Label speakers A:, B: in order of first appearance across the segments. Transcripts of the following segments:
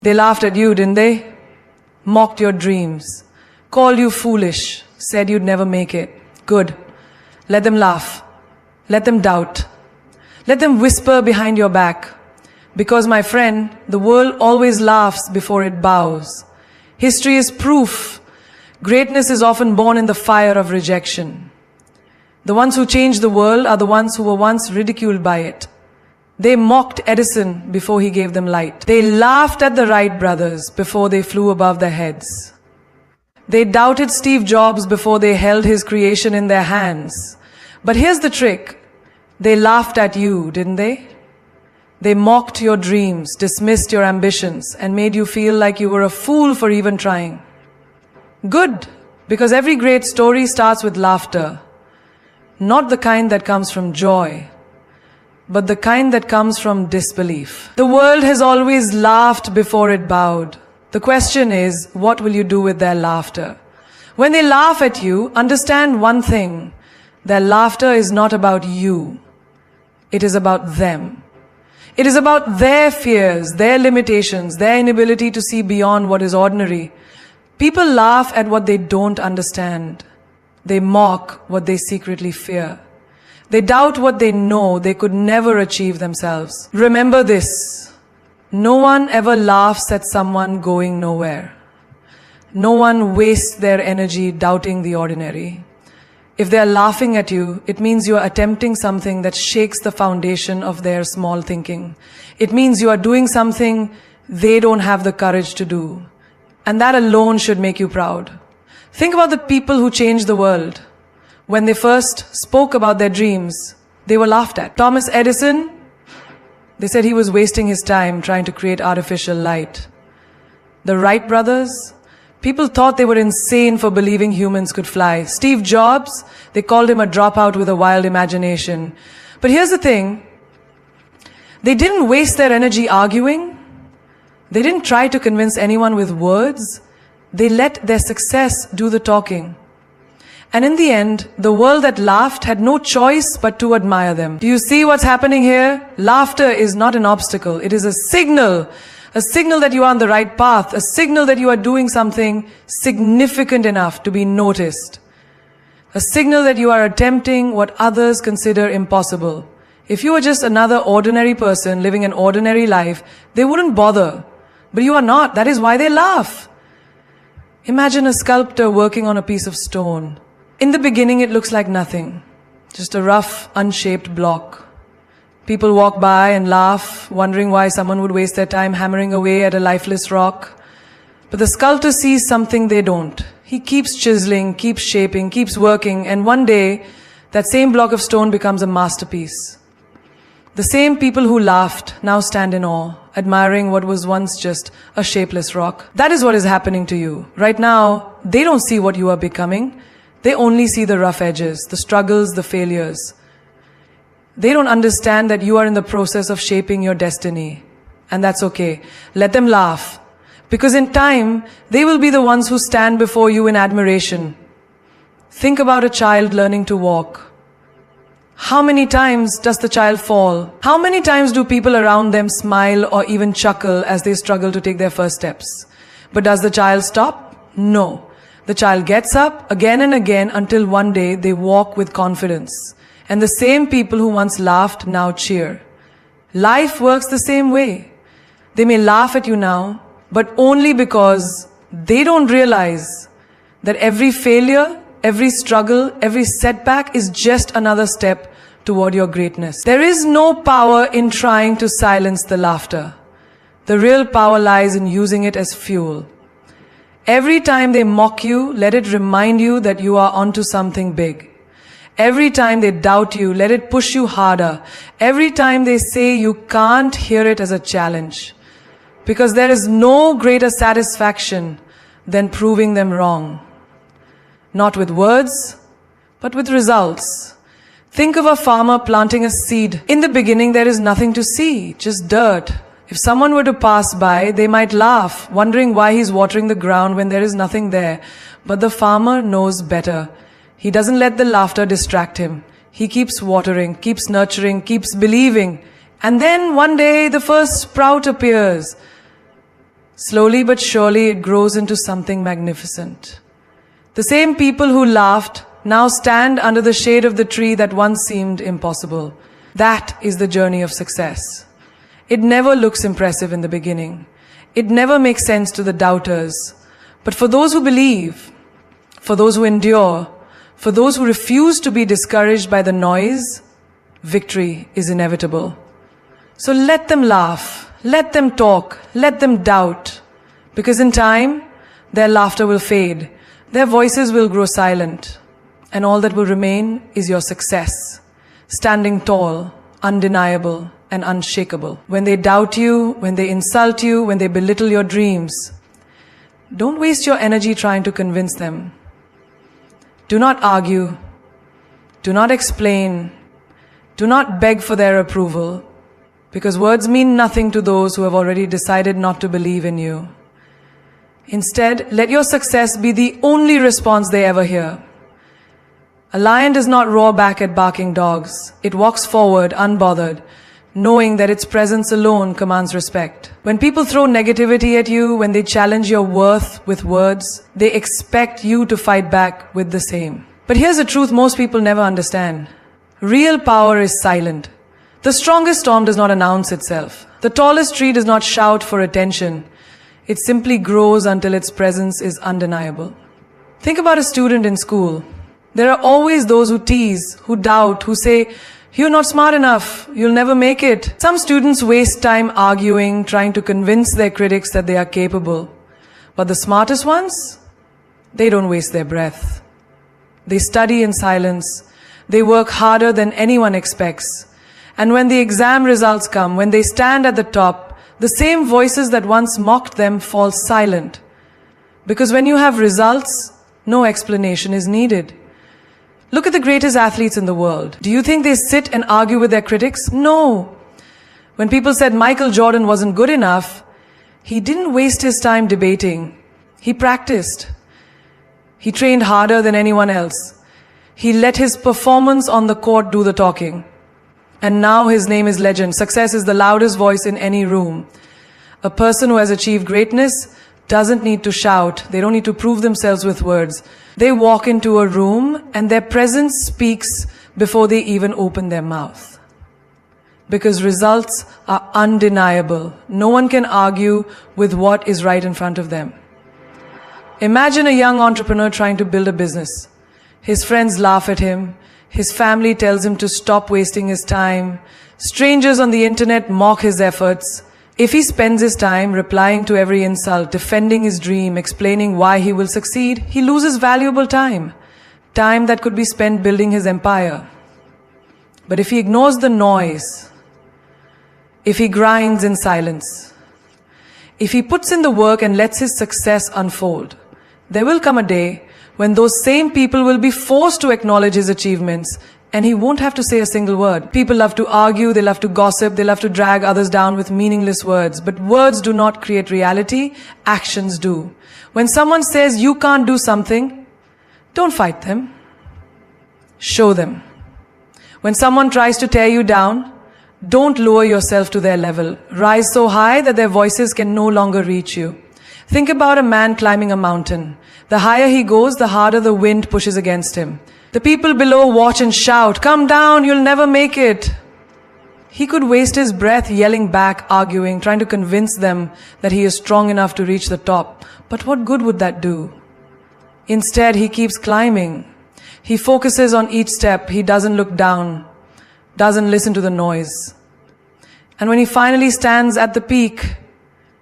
A: They laughed at you, didn't they? Mocked your dreams, called you foolish, said you'd never make it. Good. Let them laugh. Let them doubt. Let them whisper behind your back. Because, my friend, the world always laughs before it bows. History is proof. Greatness is often born in the fire of rejection. The ones who change the world are the ones who were once ridiculed by it. They mocked Edison before he gave them light. They laughed at the Wright brothers before they flew above their heads. They doubted Steve Jobs before they held his creation in their hands. But here's the trick. They laughed at you, didn't they? They mocked your dreams, dismissed your ambitions, and made you feel like you were a fool for even trying. Good, because every great story starts with laughter. Not the kind that comes from joy, but the kind that comes from disbelief. The world has always laughed before it bowed. The question is, what will you do with their laughter? When they laugh at you, understand one thing. Their laughter is not about you. It is about them. It is about their fears, their limitations, their inability to see beyond what is ordinary. People laugh at what they don't understand. They mock what they secretly fear. They doubt what they know they could never achieve themselves. Remember this. No one ever laughs at someone going nowhere. No one wastes their energy doubting the ordinary. If they are laughing at you, it means you are attempting something that shakes the foundation of their small thinking. It means you are doing something they don't have the courage to do. And that alone should make you proud. Think about the people who changed the world. When they first spoke about their dreams, they were laughed at. Thomas Edison, they said he was wasting his time trying to create artificial light. The Wright brothers, people thought they were insane for believing humans could fly. Steve Jobs, they called him a dropout with a wild imagination. But here's the thing, they didn't waste their energy arguing. They didn't try to convince anyone with words. They let their success do the talking. And in the end, the world that laughed had no choice but to admire them. Do you see what's happening here? Laughter is not an obstacle. It is a signal that you are on the right path, a signal that you are doing something significant enough to be noticed, a signal that you are attempting what others consider impossible. If you were just another ordinary person living an ordinary life, they wouldn't bother. But you are not. That is why they laugh. Imagine a sculptor working on a piece of stone. In the beginning, it looks like nothing, just a rough, unshaped block. People walk by and laugh, wondering why someone would waste their time hammering away at a lifeless rock. But the sculptor sees something they don't. He keeps chiseling, keeps shaping, keeps working, and one day, that same block of stone becomes a masterpiece. The same people who laughed now stand in awe, admiring what was once just a shapeless rock. That is what is happening to you. Right now, they don't see what you are becoming. They only see the rough edges, the struggles, the failures. They don't understand that you are in the process of shaping your destiny. And that's okay. Let them laugh. Because in time, they will be the ones who stand before you in admiration. Think about a child learning to walk. How many times does the child fall? How many times do people around them smile or even chuckle as they struggle to take their first steps? But does the child stop? No. The child gets up again and again until one day they walk with confidence. And the same people who once laughed now cheer. Life works the same way. They may laugh at you now, but only because they don't realize that every failure, every struggle, every setback is just another step toward your greatness. There is no power in trying to silence the laughter. The real power lies in using it as fuel. Every time they mock you, let it remind you that you are onto something big. Every time they doubt you, let it push you harder. Every time they say you can't, hear it as a challenge. Because there is no greater satisfaction than proving them wrong. Not with words, but with results. Think of a farmer planting a seed. In the beginning, there is nothing to see, just dirt. If someone were to pass by, they might laugh, wondering why he's watering the ground when there is nothing there. But the farmer knows better. He doesn't let the laughter distract him. He keeps watering, keeps nurturing, keeps believing. And then one day, the first sprout appears. Slowly but surely it grows into something magnificent. The same people who laughed now stand under the shade of the tree that once seemed impossible. That is the journey of success. It never looks impressive in the beginning. It never makes sense to the doubters. But for those who believe, for those who endure, for those who refuse to be discouraged by the noise, victory is inevitable. So let them laugh, let them talk, let them doubt. Because in time, their laughter will fade, their voices will grow silent, and all that will remain is your success, standing tall, undeniable, and unshakable. When they doubt you, when they insult you, when they belittle your dreams, don't waste your energy trying to convince them. Do not argue. Do not explain. Do not beg for their approval, because words mean nothing to those who have already decided not to believe in you. Instead, let your success be the only response they ever hear. A lion does not roar back at barking dogs. It walks forward unbothered, knowing that its presence alone commands respect. When people throw negativity at you, when they challenge your worth with words, they expect you to fight back with the same. But here's the truth most people never understand. Real power is silent. The strongest storm does not announce itself. The tallest tree does not shout for attention. It simply grows until its presence is undeniable. Think about a student in school. There are always those who tease, who doubt, who say, "You're not smart enough, you'll never make it." Some students waste time arguing, trying to convince their critics that they are capable. But the smartest ones, they don't waste their breath. They study in silence. They work harder than anyone expects. And when the exam results come, when they stand at the top, the same voices that once mocked them fall silent. Because when you have results, no explanation is needed. Look at the greatest athletes in the world. Do you think they sit and argue with their critics? No. When people said Michael Jordan wasn't good enough, he didn't waste his time debating. He practiced. He trained harder than anyone else. He let his performance on the court do the talking. And now his name is legend. Success is the loudest voice in any room. A person who has achieved greatness doesn't need to shout. They don't need to prove themselves with words. They walk into a room and their presence speaks before they even open their mouth. Because results are undeniable. No one can argue with what is right in front of them. Imagine a young entrepreneur trying to build a business. His friends laugh at him. His family tells him to stop wasting his time. Strangers on the internet mock his efforts. If he spends his time replying to every insult, defending his dream, explaining why he will succeed, he loses valuable time. Time that could be spent building his empire. But if he ignores the noise, if he grinds in silence, if he puts in the work and lets his success unfold, there will come a day when those same people will be forced to acknowledge his achievements, and he won't have to say a single word. People love to argue, they love to gossip, they love to drag others down with meaningless words. But words do not create reality, actions do. When someone says you can't do something, don't fight them. Show them. When someone tries to tear you down, don't lower yourself to their level. Rise so high that their voices can no longer reach you. Think about a man climbing a mountain. The higher he goes, the harder the wind pushes against him. The people below watch and shout, "Come down, you'll never make it." He could waste his breath yelling back, arguing, trying to convince them that he is strong enough to reach the top. But what good would that do? Instead, he keeps climbing. He focuses on each step. He doesn't look down, doesn't listen to the noise. And when he finally stands at the peak,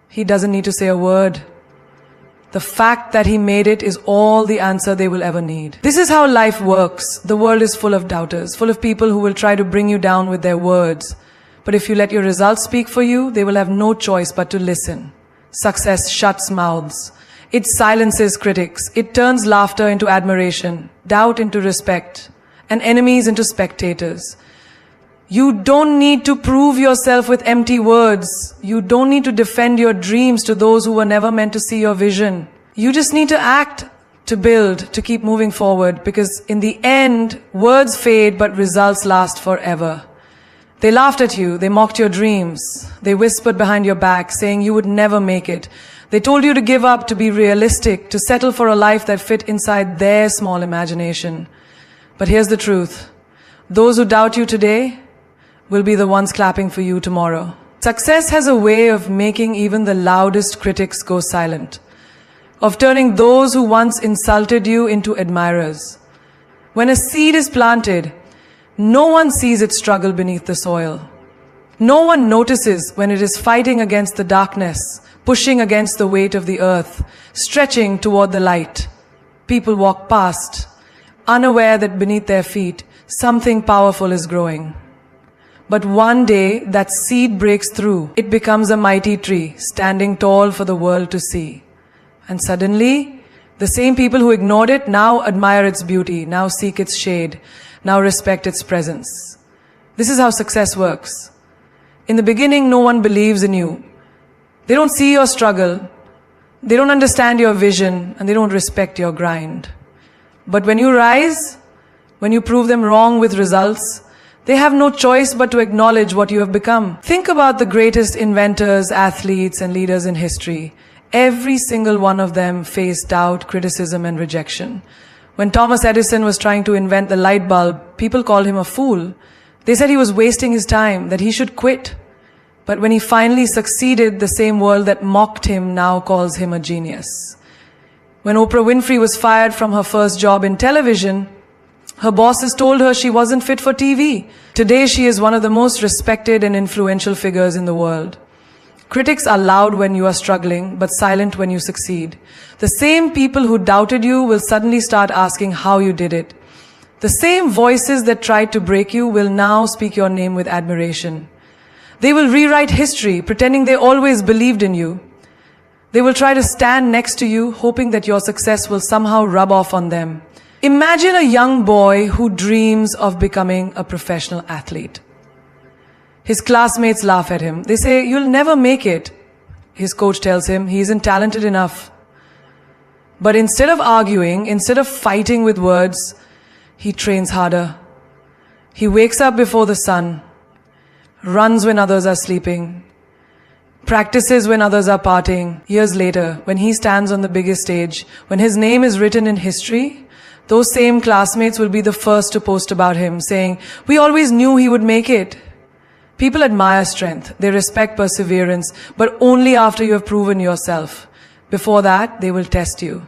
A: he doesn't need to say a word. The fact that he made it is all the answer they will ever need. This is how life works. The world is full of doubters, full of people who will try to bring you down with their words. But if you let your results speak for you, they will have no choice but to listen. Success shuts mouths. It silences critics. It turns laughter into admiration, doubt into respect, and enemies into spectators. You don't need to prove yourself with empty words. You don't need to defend your dreams to those who were never meant to see your vision. You just need to act, to build, to keep moving forward, because in the end, words fade, but results last forever. They laughed at you, they mocked your dreams, they whispered behind your back, saying you would never make it. They told you to give up, to be realistic, to settle for a life that fit inside their small imagination. But here's the truth. Those who doubt you today will be the ones clapping for you tomorrow. Success has a way of making even the loudest critics go silent, of turning those who once insulted you into admirers. When a seed is planted, no one sees its struggle beneath the soil. No one notices when it is fighting against the darkness, pushing against the weight of the earth, stretching toward the light. People walk past, unaware that beneath their feet, something powerful is growing. But one day, that seed breaks through. It becomes a mighty tree, standing tall for the world to see. And suddenly, the same people who ignored it now admire its beauty, now seek its shade, now respect its presence. This is how success works. In the beginning, no one believes in you. They don't see your struggle. They don't understand your vision, and they don't respect your grind. But when you rise, when you prove them wrong with results, they have no choice but to acknowledge what you have become. Think about the greatest inventors, athletes, and leaders in history. Every single one of them faced doubt, criticism, and rejection. When Thomas Edison was trying to invent the light bulb, people called him a fool. They said he was wasting his time, that he should quit. But when he finally succeeded, the same world that mocked him now calls him a genius. When Oprah Winfrey was fired from her first job in television, her bosses told her she wasn't fit for TV. Today she is one of the most respected and influential figures in the world. Critics are loud when you are struggling, but silent when you succeed. The same people who doubted you will suddenly start asking how you did it. The same voices that tried to break you will now speak your name with admiration. They will rewrite history, pretending they always believed in you. They will try to stand next to you, hoping that your success will somehow rub off on them. Imagine a young boy who dreams of becoming a professional athlete. His classmates laugh at him. They say, "You'll never make it." His coach tells him he isn't talented enough. But instead of arguing, instead of fighting with words, he trains harder. He wakes up before the sun, runs when others are sleeping, practices when others are partying. Years later, when he stands on the biggest stage, when his name is written in history, those same classmates will be the first to post about him, saying, "We always knew he would make it." People admire strength. They respect perseverance, but only after you have proven yourself. Before that, they will test you.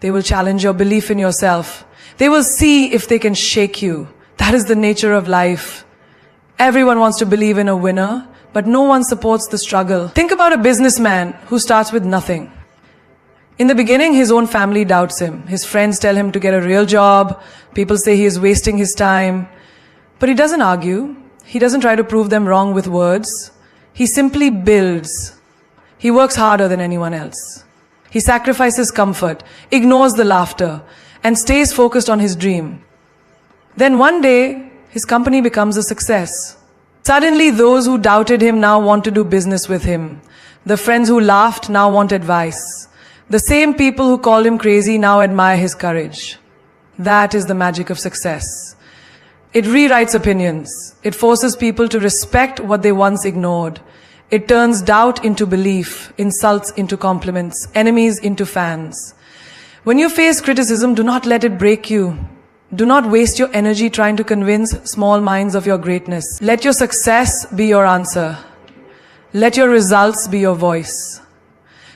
A: They will challenge your belief in yourself. They will see if they can shake you. That is the nature of life. Everyone wants to believe in a winner, but no one supports the struggle. Think about a businessman who starts with nothing. In the beginning, his own family doubts him. His friends tell him to get a real job. People say he is wasting his time. But he doesn't argue. He doesn't try to prove them wrong with words. He simply builds. He works harder than anyone else. He sacrifices comfort, ignores the laughter, and stays focused on his dream. Then one day, his company becomes a success. Suddenly, those who doubted him now want to do business with him. The friends who laughed now want advice. The same people who called him crazy now admire his courage. That is the magic of success. It rewrites opinions. It forces people to respect what they once ignored. It turns doubt into belief, insults into compliments, enemies into fans. When you face criticism, do not let it break you. Do not waste your energy trying to convince small minds of your greatness. Let your success be your answer. Let your results be your voice.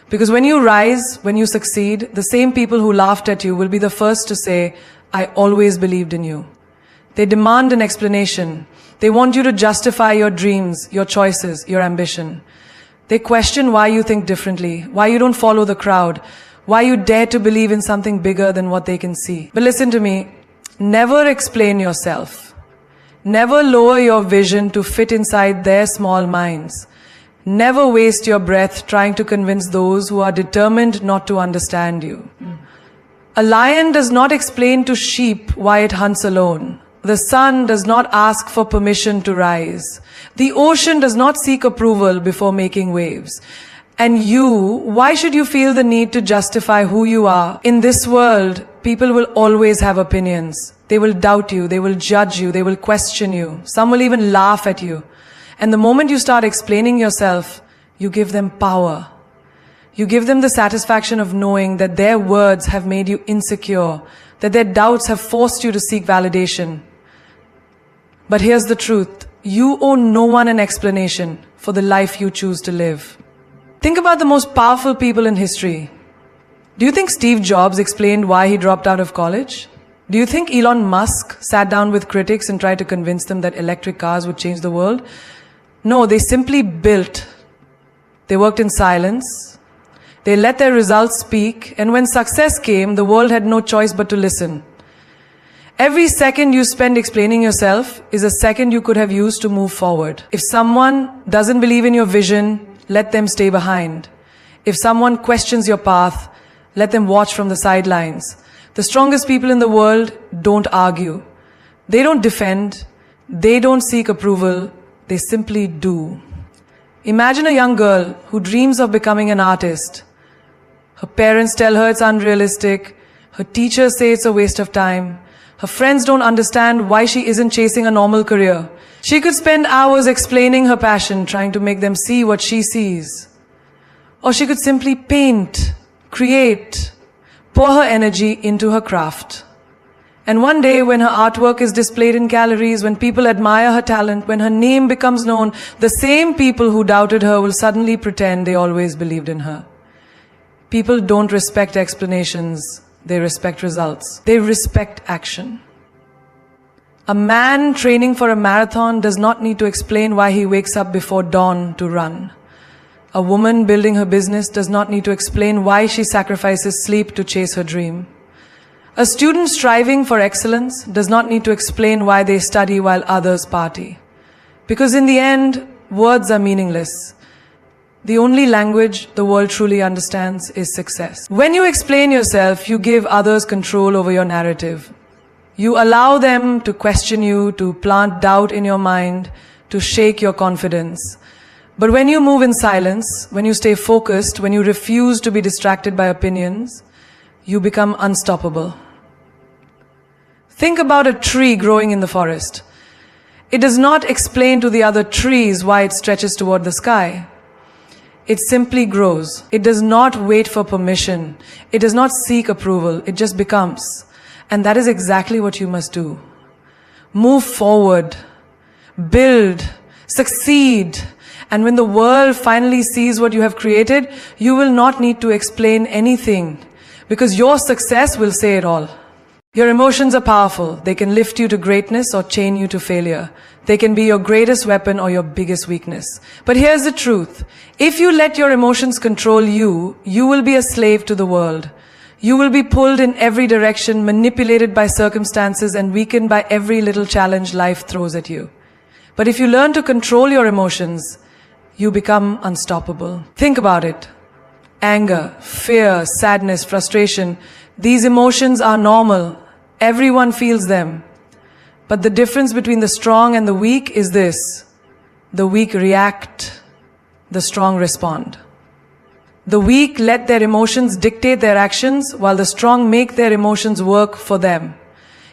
A: Because when you rise, when you succeed, the same people who laughed at you will be the first to say, "I always believed in you." They demand an explanation. They want you to justify your dreams, your choices, your ambition. They question why you think differently, why you don't follow the crowd, why you dare to believe in something bigger than what they can see. But listen to me, never explain yourself. Never lower your vision to fit inside their small minds. Never waste your breath trying to convince those who are determined not to understand you. A lion does not explain to sheep why it hunts alone. The sun does not ask for permission to rise. The ocean does not seek approval before making waves. And you, why should you feel the need to justify who you are? In this world, people will always have opinions. They will doubt you, they will judge you, they will question you. Some will even laugh at you. And the moment you start explaining yourself, you give them power. You give them the satisfaction of knowing that their words have made you insecure, that their doubts have forced you to seek validation. But here's the truth. You owe no one an explanation for the life you choose to live. Think about the most powerful people in history. Do you think Steve Jobs explained why he dropped out of college? Do you think Elon Musk sat down with critics and tried to convince them that electric cars would change the world? No, they simply built. They worked in silence. They let their results speak, and when success came, the world had no choice but to listen. Every second you spend explaining yourself is a second you could have used to move forward. If someone doesn't believe in your vision, let them stay behind. If someone questions your path, let them watch from the sidelines. The strongest people in the world don't argue. They don't defend. They don't seek approval. They simply do. Imagine a young girl who dreams of becoming an artist. Her parents tell her it's unrealistic. Her teachers say it's a waste of time. Her friends don't understand why she isn't chasing a normal career. She could spend hours explaining her passion, trying to make them see what she sees. Or she could simply paint, create, pour her energy into her craft. And one day, when her artwork is displayed in galleries, when people admire her talent, when her name becomes known, the same people who doubted her will suddenly pretend they always believed in her. People don't respect explanations. They respect results. They respect action. A man training for a marathon does not need to explain why he wakes up before dawn to run. A woman building her business does not need to explain why she sacrifices sleep to chase her dream. A student striving for excellence does not need to explain why they study while others party. Because in the end, words are meaningless. The only language the world truly understands is success. When you explain yourself, you give others control over your narrative. You allow them to question you, to plant doubt in your mind, to shake your confidence. But when you move in silence, when you stay focused, when you refuse to be distracted by opinions, you become unstoppable. Think about a tree growing in the forest. It does not explain to the other trees why it stretches toward the sky. It simply grows. It does not wait for permission. It does not seek approval. It just becomes. And that is exactly what you must do. Move forward. Build. Succeed. And when the world finally sees what you have created, you will not need to explain anything, because your success will say it all. Your emotions are powerful. They can lift you to greatness or chain you to failure. They can be your greatest weapon or your biggest weakness. But here's the truth. If you let your emotions control you, you will be a slave to the world. You will be pulled in every direction, manipulated by circumstances, and weakened by every little challenge life throws at you. But if you learn to control your emotions, you become unstoppable. Think about it. Anger, fear, sadness, frustration, these emotions are normal. Everyone feels them. But the difference between the strong and the weak is this. The weak react, the strong respond. The weak let their emotions dictate their actions, while the strong make their emotions work for them.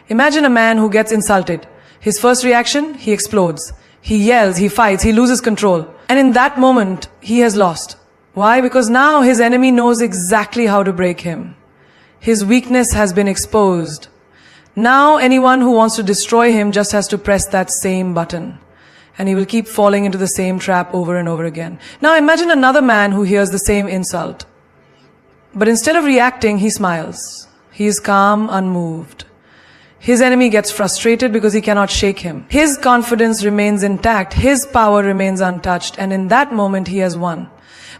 A: Imagine a man who gets insulted. His first reaction, he explodes. He yells, he fights, he loses control. And in that moment, he has lost. Why? Because now his enemy knows exactly how to break him. His weakness has been exposed. Now anyone who wants to destroy him just has to press that same button. And he will keep falling into the same trap over and over again. Now imagine another man who hears the same insult. But instead of reacting, he smiles. He is calm, unmoved. His enemy gets frustrated because he cannot shake him. His confidence remains intact. His power remains untouched. And in that moment, he has won.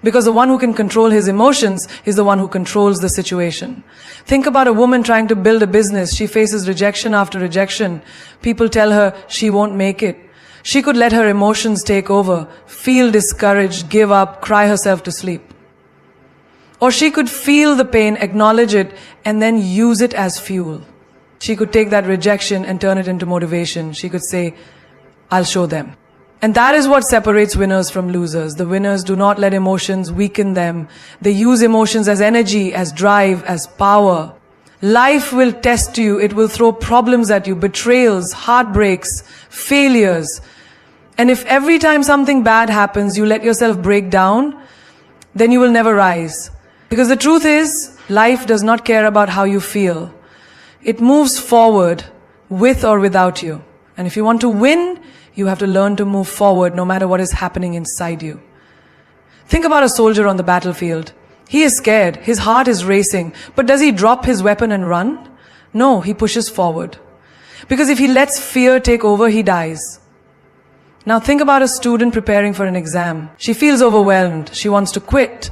A: Because the one who can control his emotions is the one who controls the situation. Think about a woman trying to build a business. She faces rejection after rejection. People tell her she won't make it. She could let her emotions take over, feel discouraged, give up, cry herself to sleep. Or she could feel the pain, acknowledge it, and then use it as fuel. She could take that rejection and turn it into motivation. She could say, I'll show them. And that is what separates winners from losers. The winners do not let emotions weaken them. They use emotions as energy, as drive, as power. Life will test you. It will throw problems at you, betrayals, heartbreaks, failures. And if every time something bad happens, you let yourself break down, then you will never rise. Because the truth is, life does not care about how you feel. It moves forward with or without you. And if you want to win, you have to learn to move forward no matter what is happening inside you. Think about a soldier on the battlefield. He is scared, his heart is racing, but does he drop his weapon and run? No, he pushes forward. Because if he lets fear take over, he dies. Now think about a student preparing for an exam. She feels overwhelmed, she wants to quit.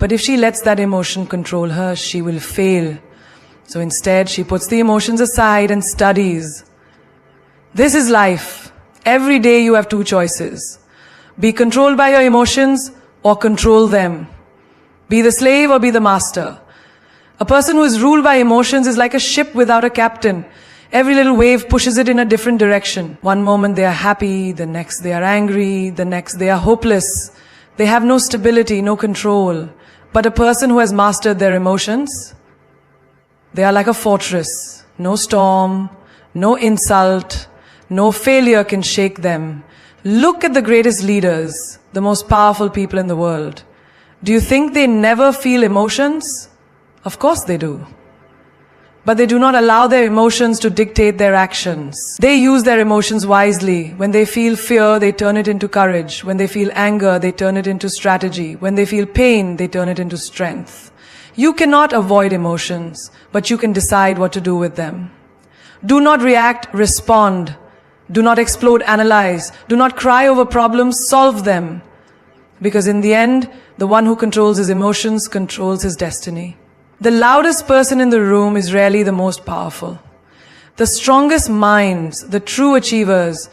A: But if she lets that emotion control her, she will fail. So instead, she puts the emotions aside and studies. This is life. Every day you have two choices. Be controlled by your emotions or control them. Be the slave or be the master. A person who is ruled by emotions is like a ship without a captain. Every little wave pushes it in a different direction. One moment they are happy, the next they are angry, the next they are hopeless. They have no stability, no control. But a person who has mastered their emotions, they are like a fortress. No storm, no insult, no failure can shake them. Look at the greatest leaders, the most powerful people in the world. Do you think they never feel emotions? Of course they do. But they do not allow their emotions to dictate their actions. They use their emotions wisely. When they feel fear, they turn it into courage. When they feel anger, they turn it into strategy. When they feel pain, they turn it into strength. You cannot avoid emotions, but you can decide what to do with them. Do not react, respond. Do not explode, analyze. Do not cry over problems, solve them. Because in the end, the one who controls his emotions controls his destiny. The loudest person in the room is rarely the most powerful. The strongest minds, the true achievers,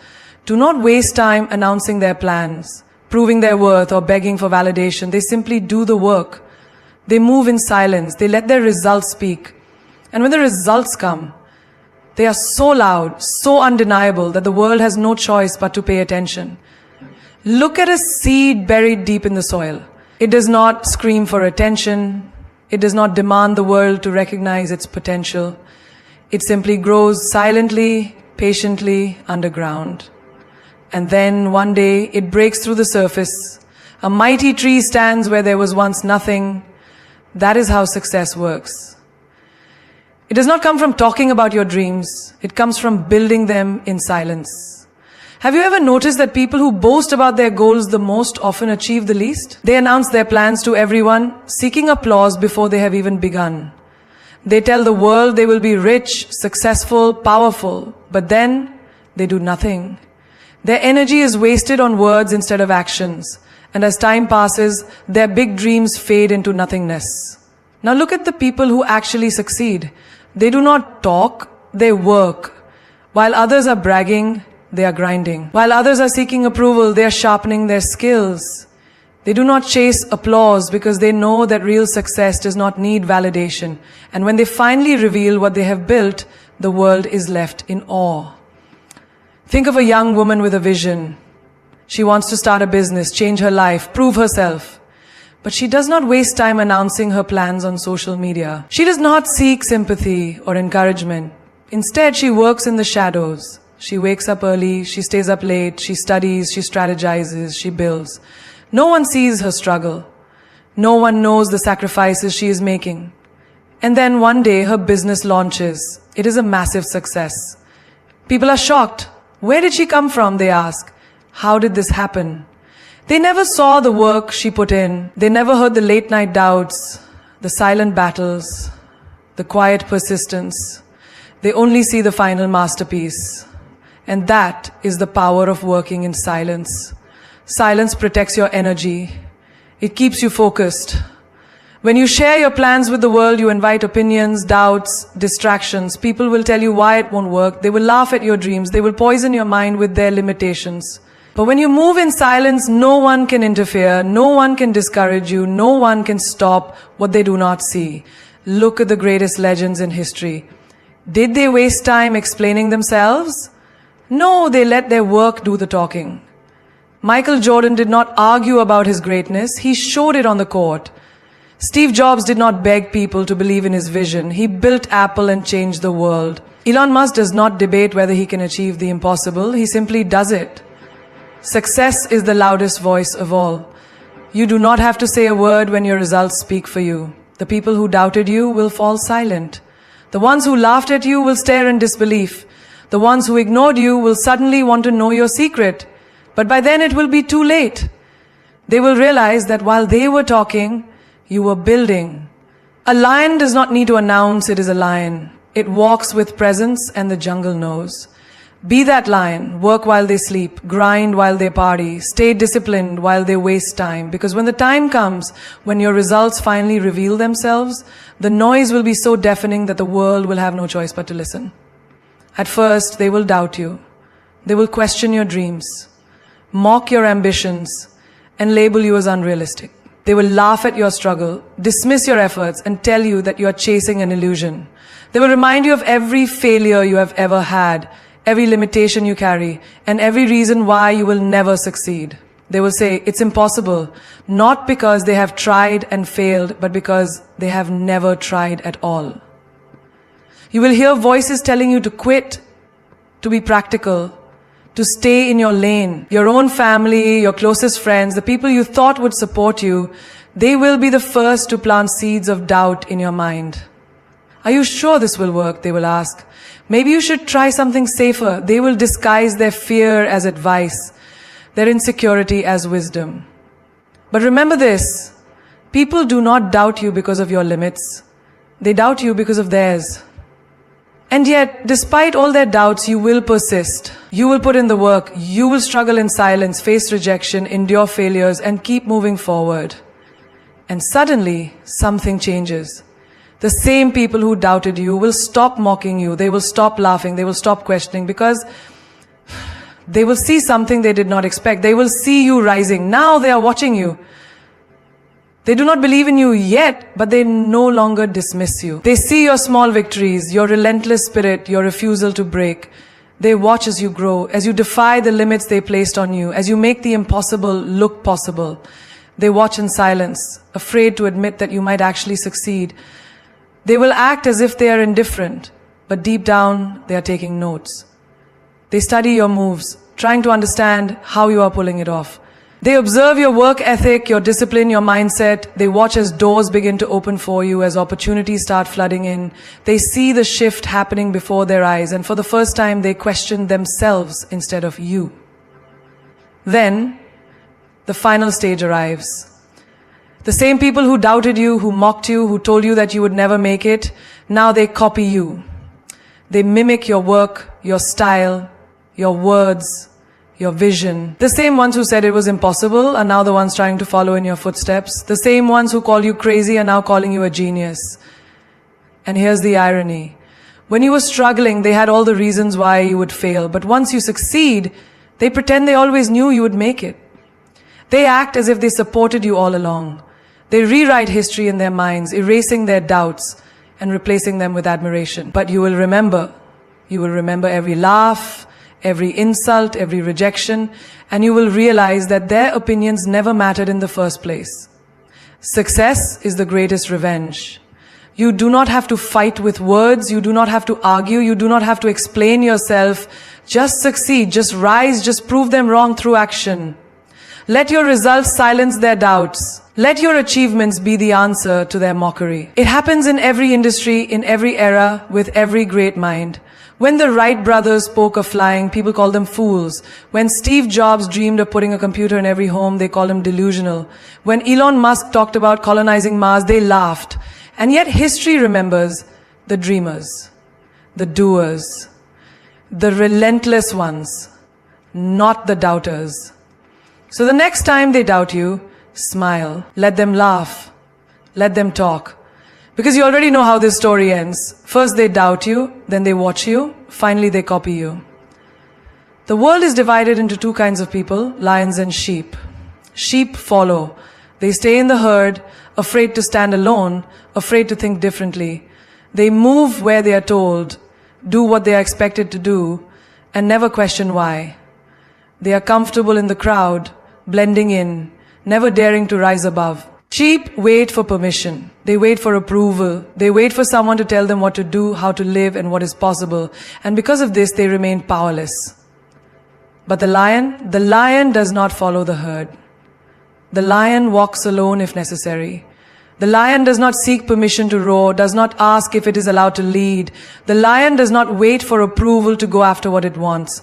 A: do not waste time announcing their plans, proving their worth, or begging for validation. They simply do the work. They move in silence. They let their results speak. And when the results come, they are so loud, so undeniable that the world has no choice but to pay attention. Look at a seed buried deep in the soil. It does not scream for attention. It does not demand the world to recognize its potential. It simply grows silently, patiently underground. And then one day it breaks through the surface. A mighty tree stands where there was once nothing. That is how success works. It does not come from talking about your dreams. It comes from building them in silence. Have you ever noticed that people who boast about their goals the most often achieve the least? They announce their plans to everyone, seeking applause before they have even begun. They tell the world they will be rich, successful, powerful, but then they do nothing. Their energy is wasted on words instead of actions, and as time passes, their big dreams fade into nothingness. Now look at the people who actually succeed. They do not talk, they work. While others are bragging, they are grinding. While others are seeking approval, they are sharpening their skills. They do not chase applause because they know that real success does not need validation. And when they finally reveal what they have built, the world is left in awe. Think of a young woman with a vision. She wants to start a business, change her life, prove herself. But she does not waste time announcing her plans on social media. She does not seek sympathy or encouragement. Instead, she works in the shadows. She wakes up early, she stays up late, she studies, she strategizes, she builds. No one sees her struggle. No one knows the sacrifices she is making. And then one day her business launches. It is a massive success. People are shocked. Where did she come from, they ask. How did this happen? They never saw the work she put in. They never heard the late night doubts, the silent battles, the quiet persistence. They only see the final masterpiece. And that is the power of working in silence. Silence protects your energy. It keeps you focused. When you share your plans with the world, you invite opinions, doubts, distractions. People will tell you why it won't work. They will laugh at your dreams. They will poison your mind with their limitations. But when you move in silence, no one can interfere. No one can discourage you. No one can stop what they do not see. Look at the greatest legends in history. Did they waste time explaining themselves? No, they let their work do the talking. Michael Jordan did not argue about his greatness. He showed it on the court. Steve Jobs did not beg people to believe in his vision. He built Apple and changed the world. Elon Musk does not debate whether he can achieve the impossible. He simply does it. Success is the loudest voice of all. You do not have to say a word when your results speak for you. The people who doubted you will fall silent. The ones who laughed at you will stare in disbelief. The ones who ignored you will suddenly want to know your secret. But by then it will be too late. They will realize that while they were talking, you were building. A lion does not need to announce it is a lion. It walks with presence and the jungle knows. Be that lion, work while they sleep, grind while they party, stay disciplined while they waste time. Because when the time comes, when your results finally reveal themselves, the noise will be so deafening that the world will have no choice but to listen. At first, they will doubt you. They will question your dreams, mock your ambitions, and label you as unrealistic. They will laugh at your struggle, dismiss your efforts, and tell you that you are chasing an illusion. They will remind you of every failure you have ever had, every limitation you carry, and every reason why you will never succeed. They will say it's impossible, not because they have tried and failed, but because they have never tried at all. You will hear voices telling you to quit, to be practical, to stay in your lane. Your own family, your closest friends, the people you thought would support you, they will be the first to plant seeds of doubt in your mind. Are you sure this will work? They will ask. Maybe you should try something safer. They will disguise their fear as advice, their insecurity as wisdom. But remember this, people do not doubt you because of your limits. They doubt you because of theirs. And yet, despite all their doubts, you will persist. You will put in the work. You will struggle in silence, face rejection, endure failures, and keep moving forward. And suddenly, something changes. The same people who doubted you will stop mocking you. They will stop laughing. They will stop questioning because they will see something they did not expect. They will see you rising. Now they are watching you. They do not believe in you yet, but they no longer dismiss you. They see your small victories, your relentless spirit, your refusal to break. They watch as you grow, as you defy the limits they placed on you, as you make the impossible look possible. They watch in silence, afraid to admit that you might actually succeed. They will act as if they are indifferent, but deep down, they are taking notes. They study your moves, trying to understand how you are pulling it off. They observe your work ethic, your discipline, your mindset. They watch as doors begin to open for you, as opportunities start flooding in. They see the shift happening before their eyes, and for the first time, they question themselves instead of you. Then, the final stage arrives. The same people who doubted you, who mocked you, who told you that you would never make it, now they copy you. They mimic your work, your style, your words, your vision. The same ones who said it was impossible are now the ones trying to follow in your footsteps. The same ones who call you crazy are now calling you a genius. And here's the irony. When you were struggling, they had all the reasons why you would fail. But once you succeed, they pretend they always knew you would make it. They act as if they supported you all along. They rewrite history in their minds, erasing their doubts and replacing them with admiration. But you will remember every laugh, every insult, every rejection, and you will realize that their opinions never mattered in the first place. Success is the greatest revenge. You do not have to fight with words, you do not have to argue, you do not have to explain yourself. Just succeed, just rise, just prove them wrong through action. Let your results silence their doubts. Let your achievements be the answer to their mockery. It happens in every industry, in every era, with every great mind. When the Wright brothers spoke of flying, people called them fools. When Steve Jobs dreamed of putting a computer in every home, they called him delusional. When Elon Musk talked about colonizing Mars, they laughed. And yet history remembers the dreamers, the doers, the relentless ones, not the doubters. So the next time they doubt you, smile. Let them laugh. Let them talk. Because you already know how this story ends. First they doubt you, then they watch you, finally they copy you. The world is divided into two kinds of people, lions and sheep. Sheep follow. They stay in the herd, afraid to stand alone, afraid to think differently. They move where they are told, do what they are expected to do, and never question why. They are comfortable in the crowd, blending in, never daring to rise above. Sheep wait for permission. They wait for approval. They wait for someone to tell them what to do, how to live, and what is possible. And because of this, they remain powerless. But the lion does not follow the herd. The lion walks alone if necessary. The lion does not seek permission to roar, does not ask if it is allowed to lead. The lion does not wait for approval to go after what it wants.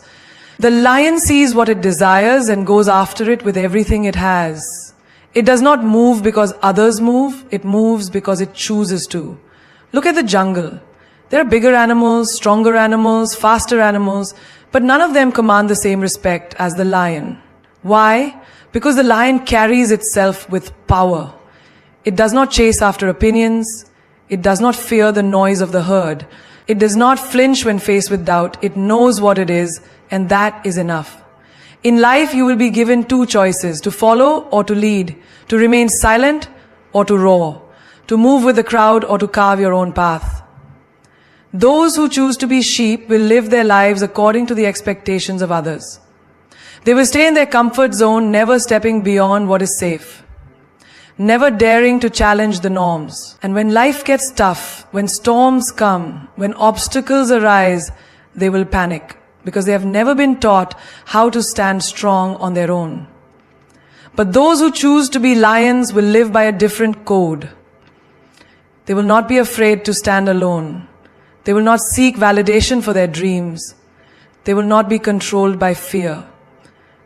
A: The lion sees what it desires and goes after it with everything it has. It does not move because others move, it moves because it chooses to. Look at the jungle. There are bigger animals, stronger animals, faster animals, but none of them command the same respect as the lion. Why? Because the lion carries itself with power. It does not chase after opinions. It does not fear the noise of the herd. It does not flinch when faced with doubt. It knows what it is, and that is enough. In life, you will be given two choices: to follow or to lead, to remain silent or to roar, to move with the crowd or to carve your own path. Those who choose to be sheep will live their lives according to the expectations of others. They will stay in their comfort zone, never stepping beyond what is safe, never daring to challenge the norms. And when life gets tough, when storms come, when obstacles arise, they will panic because they have never been taught how to stand strong on their own. But those who choose to be lions will live by a different code. They will not be afraid to stand alone. They will not seek validation for their dreams. They will not be controlled by fear.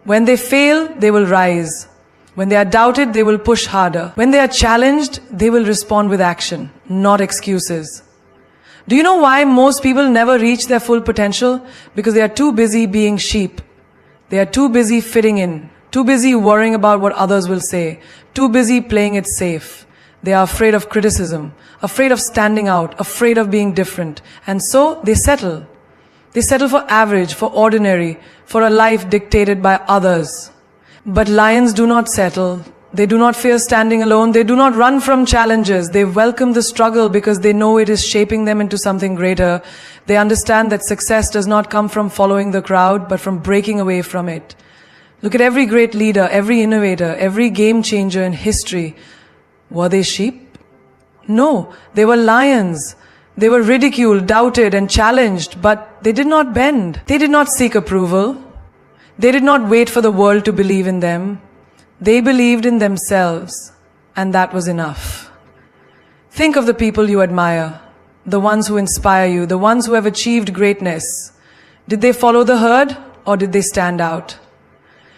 A: When they fail, they will rise. When they are doubted, they will push harder. When they are challenged, they will respond with action, not excuses. Do you know why most people never reach their full potential? Because they are too busy being sheep. They are too busy fitting in, too busy worrying about what others will say, too busy playing it safe. They are afraid of criticism, afraid of standing out, afraid of being different. And so they settle. They settle for average, for ordinary, for a life dictated by others. But lions do not settle. They do not fear standing alone. They do not run from challenges. They welcome the struggle because they know it is shaping them into something greater. They understand that success does not come from following the crowd, but from breaking away from it. Look at every great leader, every innovator, every game changer in history. Were they sheep? No, they were lions. They were ridiculed, doubted, and challenged, but they did not bend. They did not seek approval. They did not wait for the world to believe in them. They believed in themselves, and that was enough. Think of the people you admire, the ones who inspire you, the ones who have achieved greatness. Did they follow the herd, or did they stand out?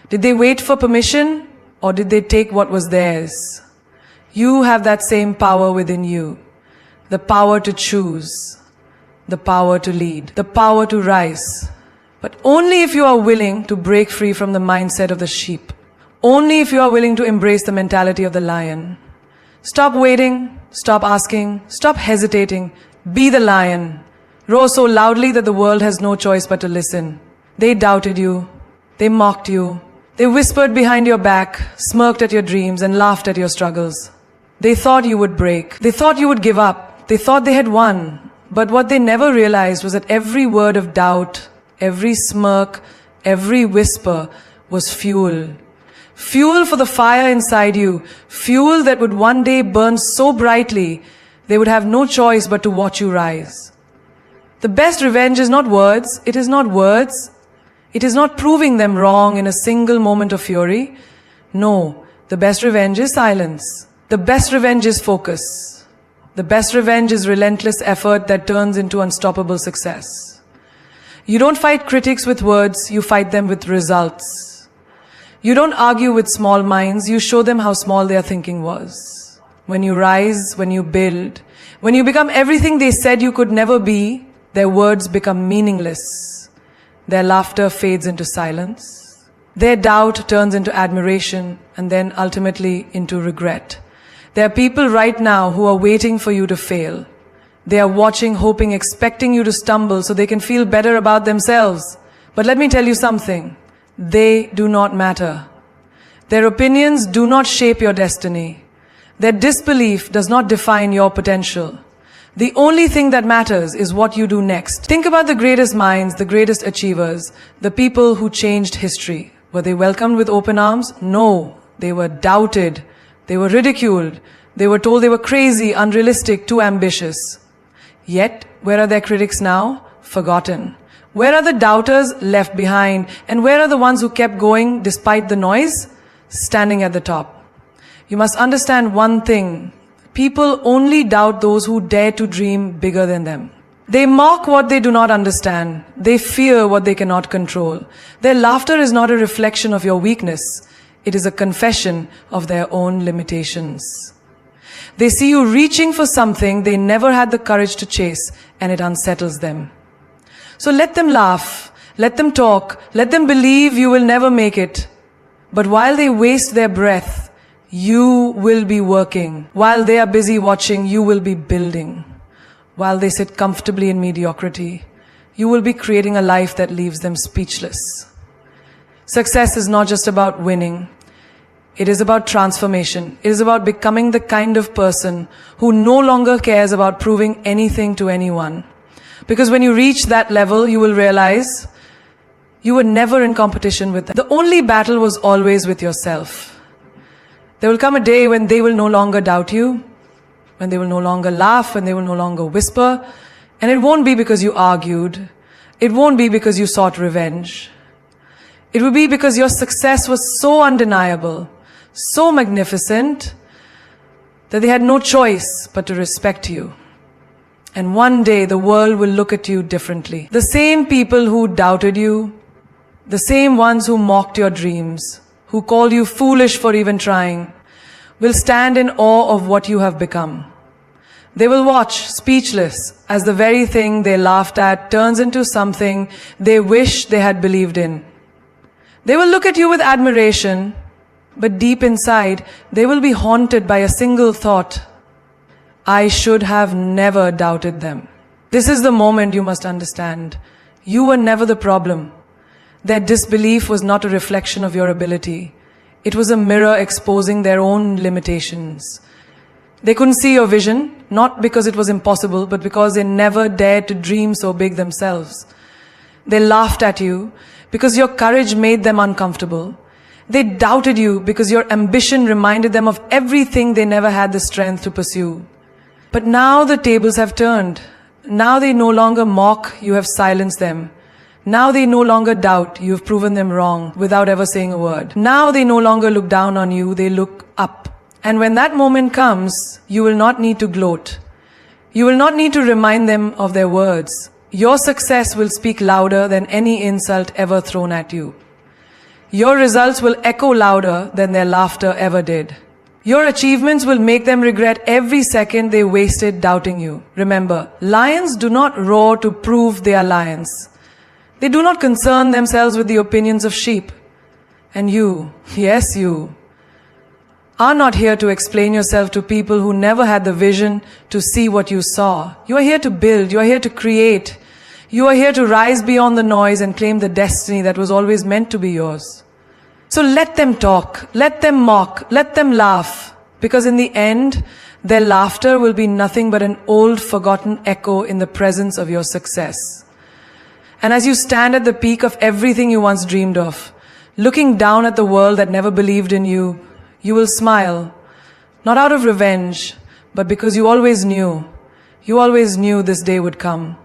A: Did they wait for permission, or did they take what was theirs? You have that same power within you. The power to choose, the power to lead, the power to rise. But only if you are willing to break free from the mindset of the sheep. Only if you are willing to embrace the mentality of the lion. Stop waiting, stop asking, stop hesitating. Be the lion. Roar so loudly that the world has no choice but to listen. They doubted you. They mocked you. They whispered behind your back, smirked at your dreams, and laughed at your struggles. They thought you would break. They thought you would give up. They thought they had won. But what they never realized was that every word of doubt, every smirk, every whisper was fuel. Fuel for the fire inside you. Fuel that would one day burn so brightly, they would have no choice but to watch you rise. The best revenge is not words. It is not words. It is not proving them wrong in a single moment of fury. No, the best revenge is silence. The best revenge is focus. The best revenge is relentless effort that turns into unstoppable success. You don't fight critics with words, you fight them with results. You don't argue with small minds, you show them how small their thinking was. When you rise, when you build, when you become everything they said you could never be, their words become meaningless. Their laughter fades into silence. Their doubt turns into admiration and then ultimately into regret. There are people right now who are waiting for you to fail. They are watching, hoping, expecting you to stumble so they can feel better about themselves. But let me tell you something. They do not matter. Their opinions do not shape your destiny. Their disbelief does not define your potential. The only thing that matters is what you do next. Think about the greatest minds, the greatest achievers, the people who changed history. Were they welcomed with open arms? No. They were doubted. They were ridiculed. They were told they were crazy, unrealistic, too ambitious. Yet, where are their critics now? Forgotten. Where are the doubters? Left behind. And where are the ones who kept going despite the noise? Standing at the top. You must understand one thing. People only doubt those who dare to dream bigger than them. They mock what they do not understand. They fear what they cannot control. Their laughter is not a reflection of your weakness. It is a confession of their own limitations. They see you reaching for something they never had the courage to chase, and it unsettles them. So let them laugh, let them talk, let them believe you will never make it. But while they waste their breath, you will be working. While they are busy watching, you will be building. While they sit comfortably in mediocrity, you will be creating a life that leaves them speechless. Success is not just about winning. It is about transformation. It is about becoming the kind of person who no longer cares about proving anything to anyone. Because when you reach that level, you will realize you were never in competition with them. The only battle was always with yourself. There will come a day when they will no longer doubt you, when they will no longer laugh, when they will no longer whisper. And it won't be because you argued. It won't be because you sought revenge. It will be because your success was so undeniable, so magnificent, that they had no choice but to respect you. And one day the world will look at you differently. The same people who doubted you, the same ones who mocked your dreams, who called you foolish for even trying, will stand in awe of what you have become. They will watch, speechless, as the very thing they laughed at turns into something they wish they had believed in. They will look at you with admiration, but deep inside, they will be haunted by a single thought: I should have never doubted them. This is the moment you must understand. You were never the problem. Their disbelief was not a reflection of your ability. It was a mirror exposing their own limitations. They couldn't see your vision, not because it was impossible, but because they never dared to dream so big themselves. They laughed at you because your courage made them uncomfortable. They doubted you because your ambition reminded them of everything they never had the strength to pursue. But now the tables have turned. Now they no longer mock, you have silenced them. Now they no longer doubt, you have proven them wrong without ever saying a word. Now they no longer look down on you, they look up. And when that moment comes, you will not need to gloat. You will not need to remind them of their words. Your success will speak louder than any insult ever thrown at you. Your results will echo louder than their laughter ever did. Your achievements will make them regret every second they wasted doubting you. Remember, lions do not roar to prove they are lions. They do not concern themselves with the opinions of sheep. And you, yes you, are not here to explain yourself to people who never had the vision to see what you saw. You are here to build, you are here to create. You are here to rise beyond the noise and claim the destiny that was always meant to be yours. So let them talk, let them mock, let them laugh, because in the end, their laughter will be nothing but an old forgotten echo in the presence of your success. And as you stand at the peak of everything you once dreamed of, looking down at the world that never believed in you, you will smile, not out of revenge, but because you always knew this day would come.